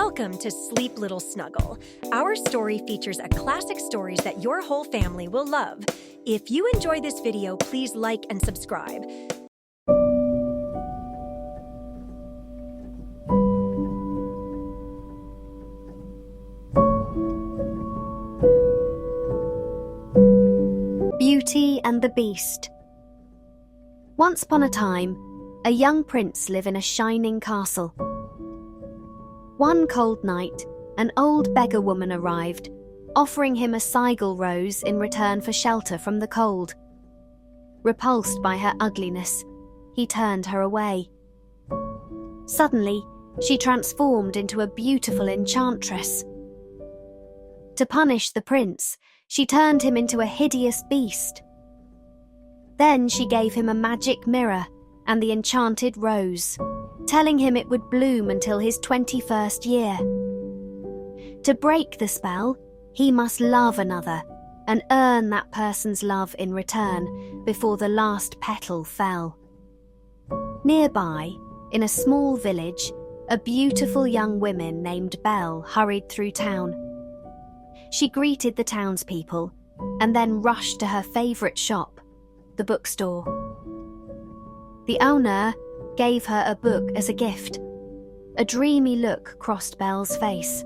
Welcome to Sleep Little Snuggle. Our story features a classic stories that your whole family will love. If you enjoy this video, please like and subscribe. Beauty and the Beast. Once upon a time, a young prince lived in a shining castle. One cold night, an old beggar woman arrived, offering him a saigal rose in return for shelter from the cold. Repulsed by her ugliness, he turned her away. Suddenly, she transformed into a beautiful enchantress. To punish the prince, she turned him into a hideous beast. Then she gave him a magic mirror and the enchanted rose, telling him it would bloom until his 21st year. To break the spell, he must love another and earn that person's love in return before the last petal fell. Nearby, in a small village, a beautiful young woman named Belle hurried through town. She greeted the townspeople and then rushed to her favourite shop, the bookstore. The owner gave her a book as a gift. A dreamy look crossed Belle's face.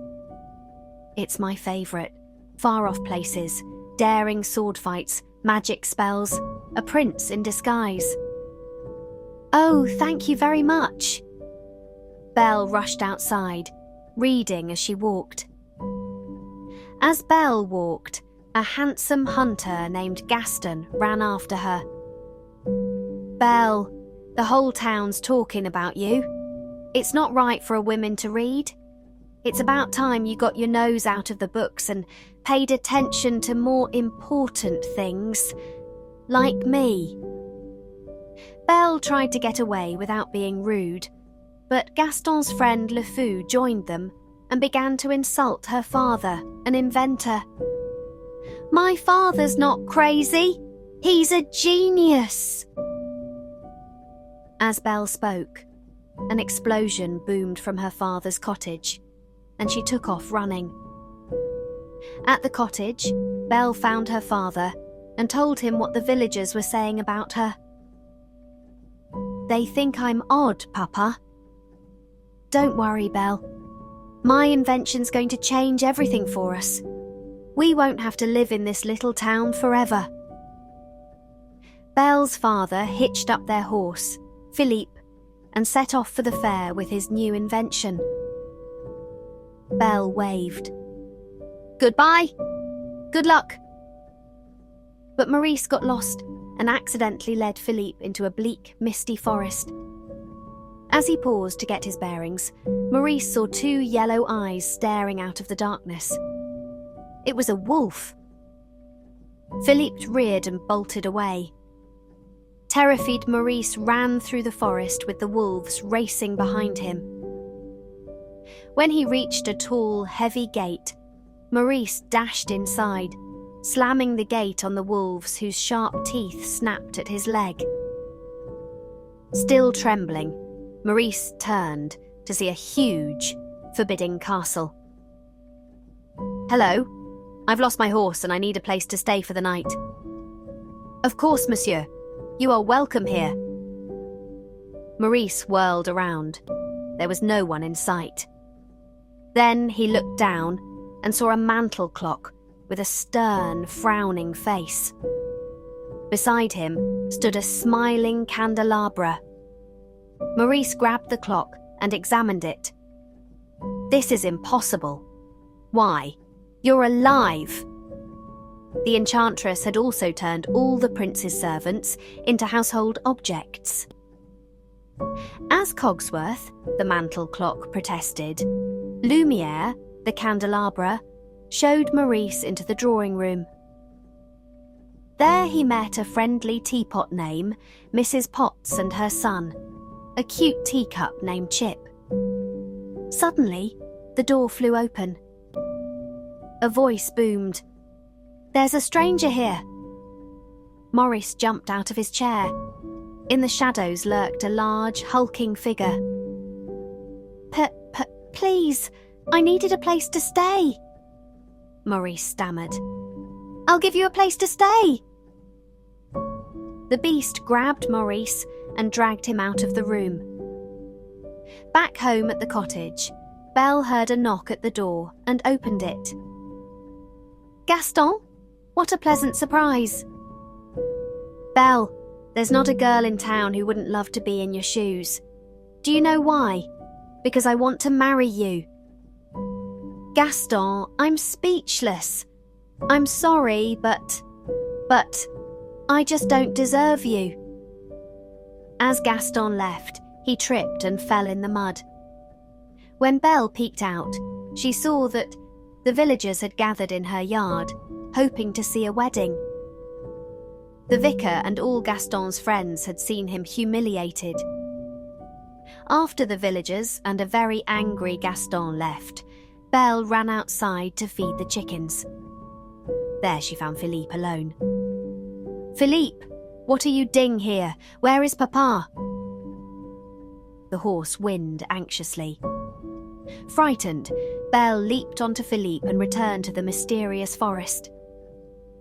"It's my favourite. Far-off places, daring sword fights, magic spells, a prince in disguise." "Oh, thank you very much." Belle rushed outside, reading as she walked. As Belle walked, a handsome hunter named Gaston ran after her. "Belle, the whole town's talking about you. It's not right for a woman to read. It's about time you got your nose out of the books and paid attention to more important things, like me." Belle tried to get away without being rude, but Gaston's friend Le Fou joined them and began to insult her father, an inventor. "My father's not crazy. He's a genius." As Belle spoke, an explosion boomed from her father's cottage, and she took off running. At the cottage, Belle found her father and told him what the villagers were saying about her. "They think I'm odd, Papa." "Don't worry, Belle. My invention's going to change everything for us. We won't have to live in this little town forever." Belle's father hitched up their horse, Philippe, and set off for the fair with his new invention. Belle waved. "Goodbye. Good luck." But Maurice got lost and accidentally led Philippe into a bleak, misty forest. As he paused to get his bearings, Maurice saw two yellow eyes staring out of the darkness. It was a wolf. Philippe reared and bolted away. Terrified, Maurice ran through the forest with the wolves racing behind him. When he reached a tall, heavy gate, Maurice dashed inside, slamming the gate on the wolves whose sharp teeth snapped at his leg. Still trembling, Maurice turned to see a huge, forbidding castle. "Hello, I've lost my horse and I need a place to stay for the night." "Of course, monsieur. You are welcome here." Maurice whirled around. There was no one in sight. Then he looked down and saw a mantel clock with a stern, frowning face. Beside him stood a smiling candelabra. Maurice grabbed the clock and examined it. "This is impossible. Why, you're alive!" The enchantress had also turned all the prince's servants into household objects. As Cogsworth, the mantel clock, protested, Lumiere, the candelabra, showed Maurice into the drawing room. There he met a friendly teapot named Mrs. Potts and her son, a cute teacup named Chip. Suddenly, the door flew open. A voice boomed, "There's a stranger here." Maurice jumped out of his chair. In the shadows lurked a large, hulking figure. Please, I needed a place to stay," Maurice stammered. "I'll give you a place to stay." The beast grabbed Maurice and dragged him out of the room. Back home at the cottage, Belle heard a knock at the door and opened it. "Gaston? What a pleasant surprise." "Belle, there's not a girl in town who wouldn't love to be in your shoes. Do you know why? Because I want to marry you." "Gaston, I'm speechless. I'm sorry, but I just don't deserve you." As Gaston left, he tripped and fell in the mud. When Belle peeked out, she saw that the villagers had gathered in her yard, hoping to see a wedding. The vicar and all Gaston's friends had seen him humiliated. After the villagers and a very angry Gaston left, Belle ran outside to feed the chickens. There she found Philippe alone. "Philippe, what are you doing here? Where is Papa?" The horse whinnied anxiously. Frightened, Belle leaped onto Philippe and returned to the mysterious forest.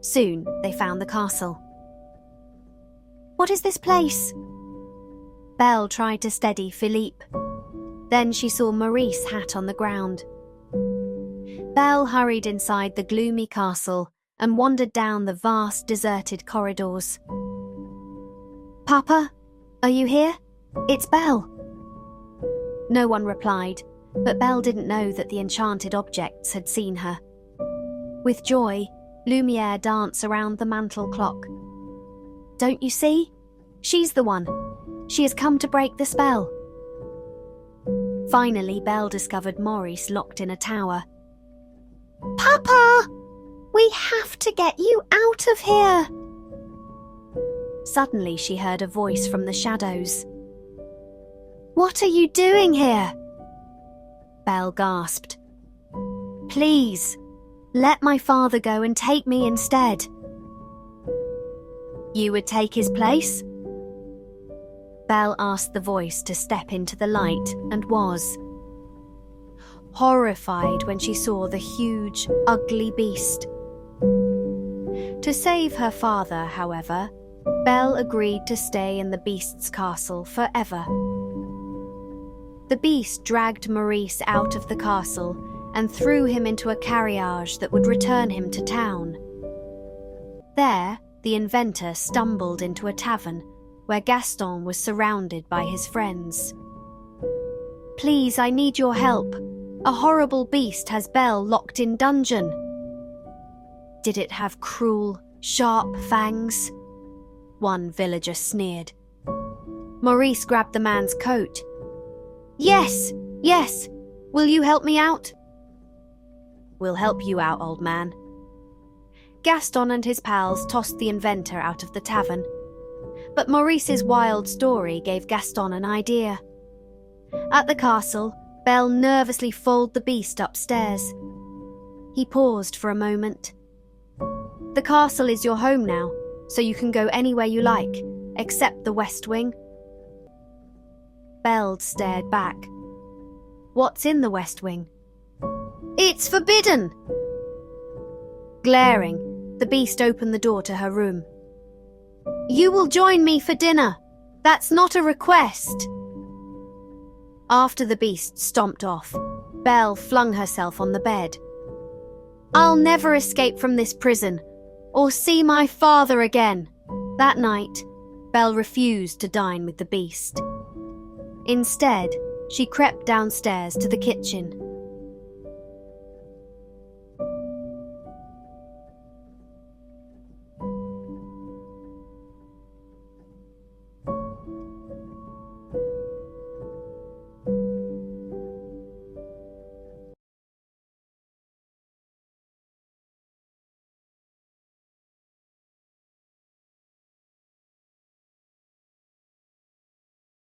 Soon they found the castle. "What is this place?" Belle tried to steady Philippe. Then she saw Maurice's hat on the ground. Belle hurried inside the gloomy castle and wandered down the vast deserted corridors. "Papa, are you here? It's Belle." No one replied, but Belle didn't know that the enchanted objects had seen her. With joy, Lumiere danced around the mantel clock. "Don't you see? She's the one. She has come to break the spell." Finally, Belle discovered Maurice locked in a tower. "Papa! We have to get you out of here!" Suddenly she heard a voice from the shadows. "What are you doing here?" Belle gasped. "Please, let my father go and take me instead." "You would take his place?" Belle asked the voice to step into the light and was horrified when she saw the huge, ugly beast. To save her father, however, Belle agreed to stay in the beast's castle forever. The beast dragged Maurice out of the castle and threw him into a carriage that would return him to town. There, the inventor stumbled into a tavern where Gaston was surrounded by his friends. "Please, I need your help. A horrible beast has Belle locked in dungeon." "Did it have cruel, sharp fangs?" one villager sneered. Maurice grabbed the man's coat. Yes. Will you help me out?" "We'll help you out, old man." Gaston and his pals tossed the inventor out of the tavern. But Maurice's wild story gave Gaston an idea. At the castle, Belle nervously followed the beast upstairs. He paused for a moment. "The castle is your home now, so you can go anywhere you like, except the West Wing." Belle stared back. "What's in the West Wing?" "It's forbidden!" Glaring, the beast opened the door to her room. "You will join me for dinner. That's not a request." After the beast stomped off, Belle flung herself on the bed. "I'll never escape from this prison, or see my father again." That night, Belle refused to dine with the beast. Instead, she crept downstairs to the kitchen.